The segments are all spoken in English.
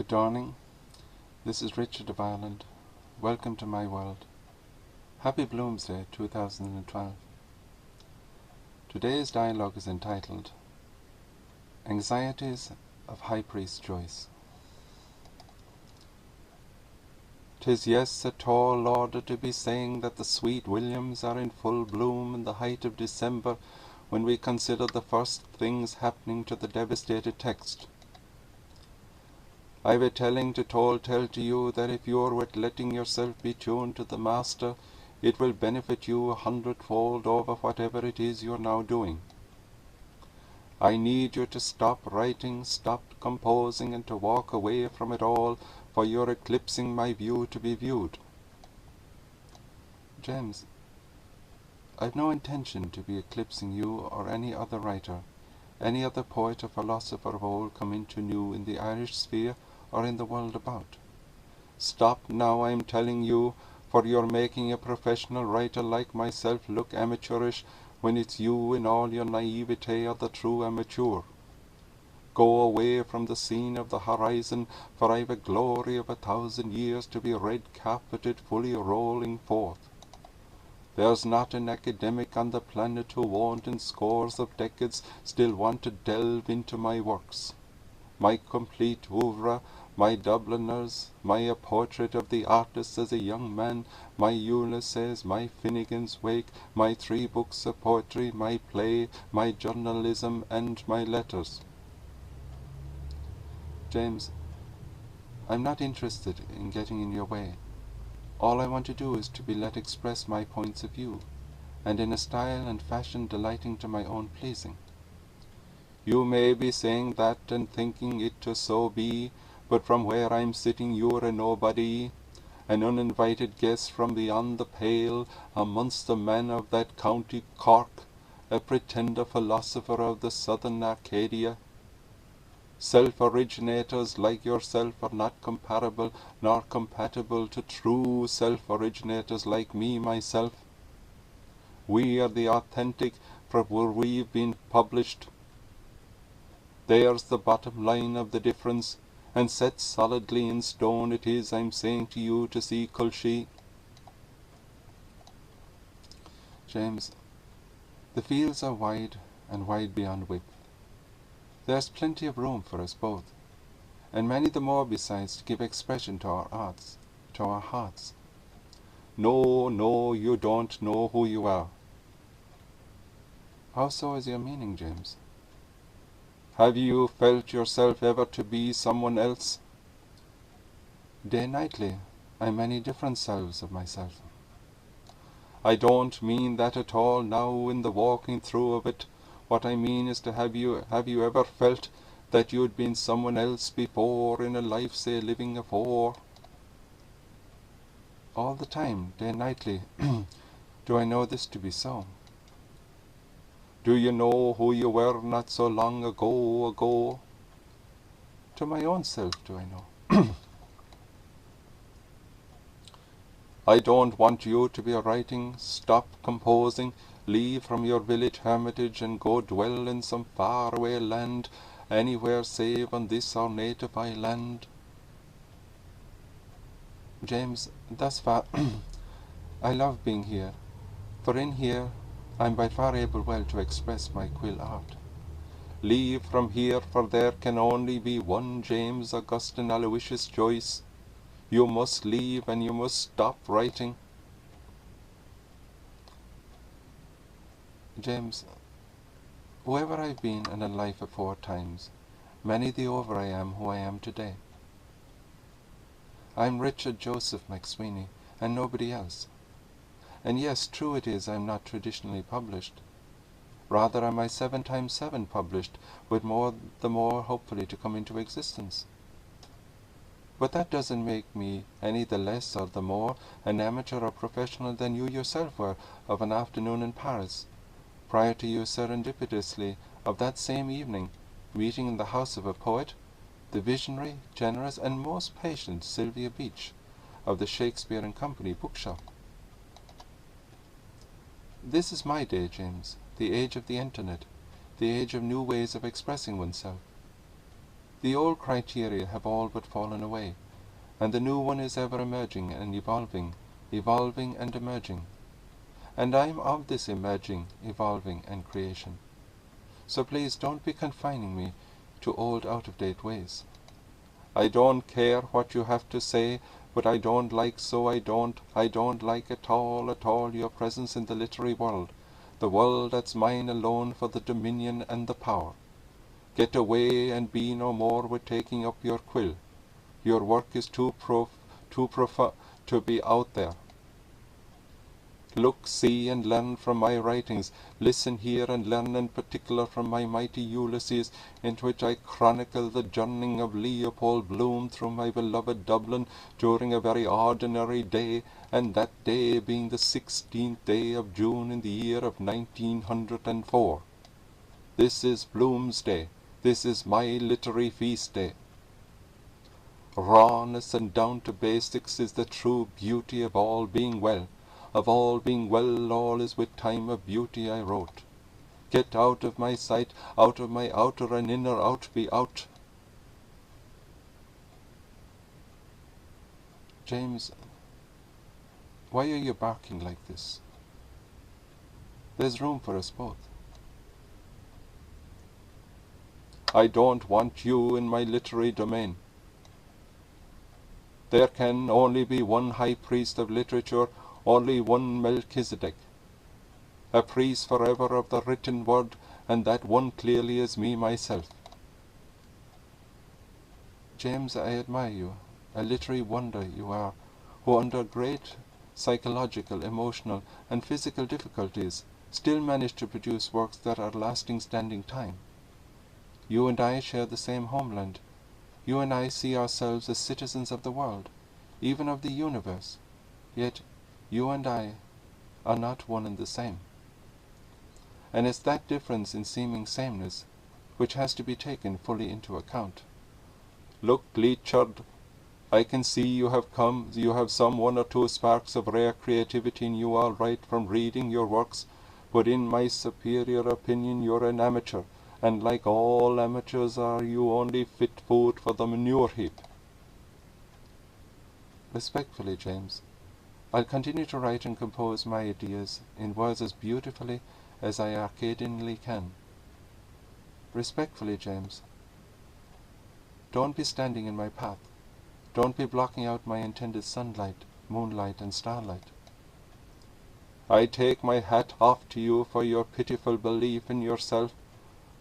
Good dawning. This is Richard of Ireland. Welcome to my world. Happy Bloomsday 2012. Today's dialogue is entitled Anxieties of High Priest Joyce. 'Tis yes a tall order to be saying that the sweet williams are in full bloom in the height of December when we consider the first things happening to the devastated text. I've a telling to tell to you that if you're with letting yourself be tuned to the Master, it will benefit you 100-fold over whatever it is you're now doing. I need you to stop writing, stop composing, and to walk away from it all, for you're eclipsing my view to be viewed. James, I've no intention to be eclipsing you or any other writer, any other poet or philosopher of old come into new in the Irish sphere or in the world about. Stop now, I'm telling you, for you're making a professional writer like myself look amateurish when it's you in all your naivete are the true amateur. Go away from the scene of the horizon, for I've a glory of 1,000 years to be red-carpeted fully rolling forth. There's not an academic on the planet who won't in scores of decades still want to delve into my works. My complete oeuvre, my Dubliners, my portrait of the artist as a young man, my Ulysses, my Finnegan's Wake, my 3 books of poetry, my play, my journalism, and my letters. James, I'm not interested in getting in your way. All I want to do is to be let express my points of view, and in a style and fashion delighting to my own pleasing. You may be saying that and thinking it to so be, but from where I'm sitting you're a nobody, an uninvited guest from beyond the pale, amongst the men of that county Cork, a pretender philosopher of the southern Arcadia. Self-originators like yourself are not comparable nor compatible to true self-originators like me myself. We are the authentic, for where we've been published. There's the bottom line of the difference, and set solidly in stone it is I'm saying to you to see Culshee. James, the fields are wide, and wide beyond width. There's plenty of room for us both, and many the more besides to give expression to our arts, to our hearts. No, you don't know who you are. How so is your meaning, James? Have you felt yourself ever to be someone else? Day nightly, I'm many different selves of myself. I don't mean that at all now in the walking through of it. What I mean is to have you ever felt that you'd been someone else before in a life, say, living afore? All the time, day nightly, do I know this to be so. Do you know who you were not so long ago? To my own self do I know. I don't want you to be writing, stop composing, leave from your village hermitage and go dwell in some faraway land, anywhere save on this our native island. James, thus far I love being here, for in here I'm by far able well to express my quill art. Leave from here, for there can only be one James Augustine Aloysius Joyce. You must leave, and you must stop writing. James, whoever I've been in a life afore times, many the over I am who I am today. I'm Richard Joseph McSweeney, and nobody else. And yes, true it is I'm not traditionally published. Rather am I 7 times 7 published, with the more hopefully to come into existence. But that doesn't make me any the less or the more an amateur or professional than you yourself were of an afternoon in Paris, prior to you serendipitously of that same evening meeting in the house of a poet, the visionary, generous, and most patient Sylvia Beach of the Shakespeare and Company bookshop. This is my day, James, the age of the internet, the age of new ways of expressing oneself. The old criteria have all but fallen away, and the new one is ever emerging and evolving, evolving and emerging. And I am of this emerging, evolving and creation. So please don't be confining me to old out-of-date ways. I don't care what you have to say, but I don't like at all your presence in the literary world, the world that's mine alone for the dominion and the power. Get away and be no more with taking up your quill. Your work is too profound to be out there. Look, see, and learn from my writings. Listen, hear, and learn in particular from my mighty Ulysses, in which I chronicle the journeying of Leopold Bloom through my beloved Dublin during a very ordinary day, and that day being the 16th day of June in the year of 1904. This is Bloom's Day. This is my literary feast day. Rawness and down to basics is the true beauty of all being well. Of all being well, all is with time of beauty, I wrote. Get out of my sight, out of my outer and inner, out be out. James, why are you barking like this? There's room for us both. I don't want you in my literary domain. There can only be one high priest of literature, only one Melchizedek, a priest forever of the written word, and that one clearly is me myself. James, I admire you, a literary wonder you are, who under great psychological, emotional, and physical difficulties still manage to produce works that are lasting standing time. You and I share the same homeland. You and I see ourselves as citizens of the world, even of the universe, yet you and I are not one and the same. And it's that difference in seeming sameness which has to be taken fully into account. Look, Leechard, I can see you have some one or two sparks of rare creativity in you all right from reading your works, but in my superior opinion you're an amateur, and like all amateurs are you only fit food for the manure heap. Respectfully, James, I'll continue to write and compose my ideas in words as beautifully as I Arcadianly can. Respectfully, James, don't be standing in my path. Don't be blocking out my intended sunlight, moonlight, and starlight. I take my hat off to you for your pitiful belief in yourself,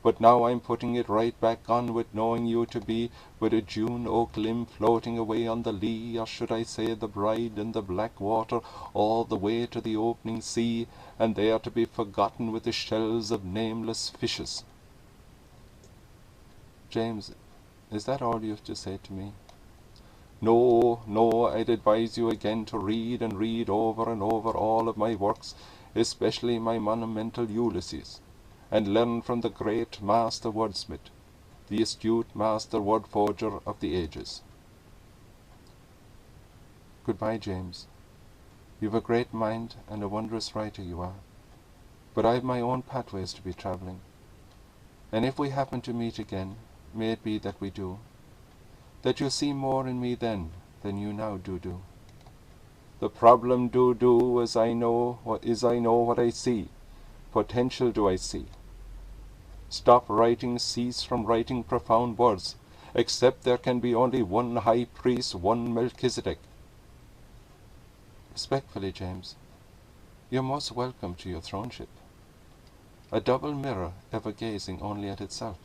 but now I'm putting it right back on with knowing you to be with a June oak limb floating away on the lee, or should I say the bride in the black water, all the way to the opening sea, and there to be forgotten with the shells of nameless fishes. James, is that all you have to say to me? No, I'd advise you again to read and read over and over all of my works, especially my monumental Ulysses, and learn from the great master wordsmith, the astute master word forger of the ages. Goodbye, James. You've a great mind and a wondrous writer you are, but I've my own pathways to be travelling, and if we happen to meet again, may it be that we do, that you'll see more in me then than you now do. The problem do is I know what I see. Potential do I see. Stop writing, cease from writing profound words, except there can be only one high priest, one Melchizedek. Respectfully, James, you're most welcome to your throneship. A double mirror ever gazing only at itself.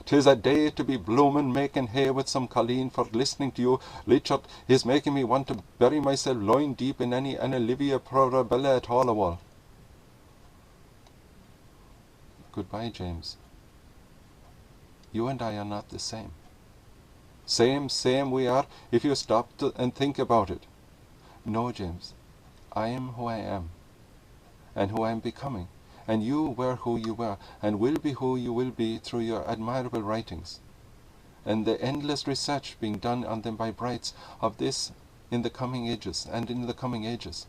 'Tis a day to be bloomin' making hay with some colleen, for listening to you, Leechard, is making me want to bury myself loin deep in any Olivia Prorabella at all. Goodbye, James. You and I are not the same. Same we are, if you stop and think about it. No, James, I am who I am, and who I am becoming, and you were who you were, and will be who you will be through your admirable writings, and the endless research being done on them by Brights of this in the coming ages, and in the coming ages.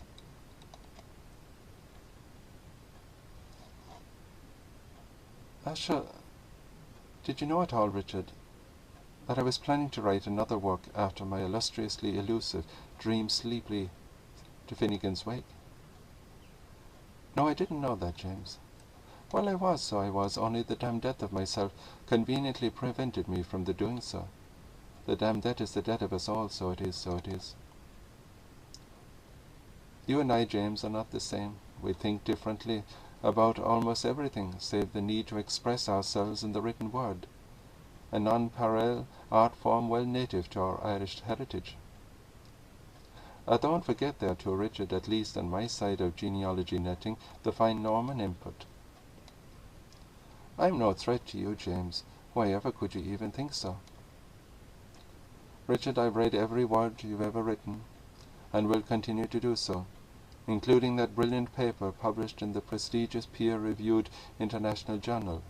Asha, did you know at all, Richard, that I was planning to write another work after my illustriously elusive Dream Sleepily to Finnegan's Wake? No, I didn't know that, James. Well, I was, so I was, only the damned death of myself conveniently prevented me from the doing so. The damned death is the death of us all, so it is, so it is. You and I, James, are not the same. We think differently about almost everything, save the need to express ourselves in the written word, a non-parallel art form well native to our Irish heritage. Don't forget there too, Richard, at least on my side of genealogy netting, the fine Norman input. I'm no threat to you, James. Why ever could you even think so? Richard, I've read every word you've ever written, and will continue to do so, including that brilliant paper published in the prestigious peer-reviewed international journal,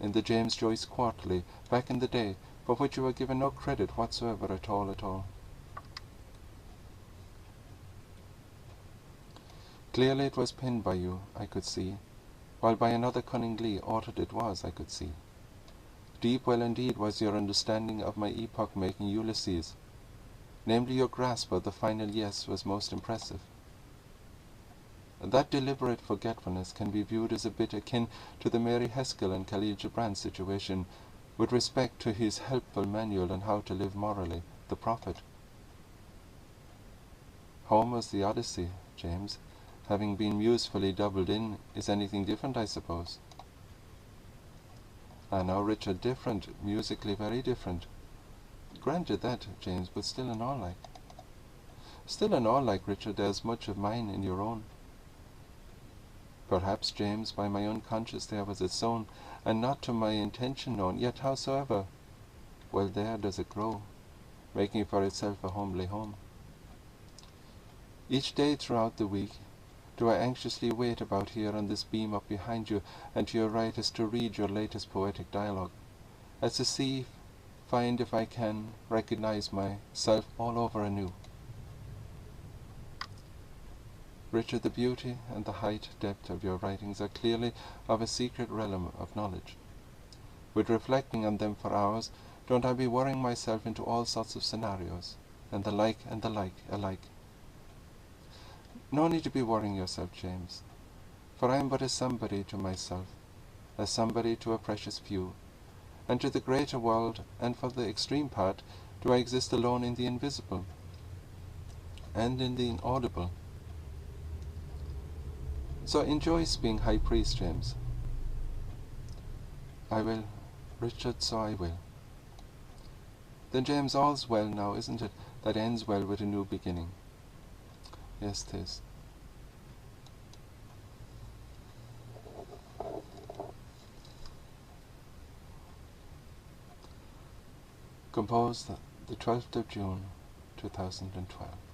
in the James Joyce Quarterly, back in the day, for which you were given no credit whatsoever at all at all. Clearly it was penned by you, I could see, while by another cunningly authored it was, I could see. Deep well indeed was your understanding of my epoch-making Ulysses. Namely, your grasp of the final yes was most impressive. That deliberate forgetfulness can be viewed as a bit akin to the Mary Haskell and Khalil Gibran situation with respect to his helpful manual on how to live morally, The Prophet. Homer's The Odyssey, James, having been musefully doubled in, is anything different, I suppose? Now, Richard, different, musically very different. Granted that, James, but still and all like. Still and all like, Richard, there's much of mine in your own. Perhaps, James, by my unconscious there was its own, and not to my intention known, yet howsoever, well there does it grow, making for itself a homely home. Each day throughout the week do I anxiously wait about here on this beam up behind you, and to your right as to read your latest poetic dialogue, as to see, find if I can, recognize myself all over anew. Richard, the beauty and the height, depth of your writings are clearly of a secret realm of knowledge. With reflecting on them for hours, don't I be worrying myself into all sorts of scenarios, and the like, alike. No need to be worrying yourself, James, for I am but a somebody to myself, a somebody to a precious few, and to the greater world, and for the extreme part, do I exist alone in the invisible, and in the inaudible. So enjoy being high priest, James. I will, Richard, so I will. Then, James, all's well now, isn't it, that ends well with a new beginning? Yes, 'tis. Composed the 12th of June, 2012.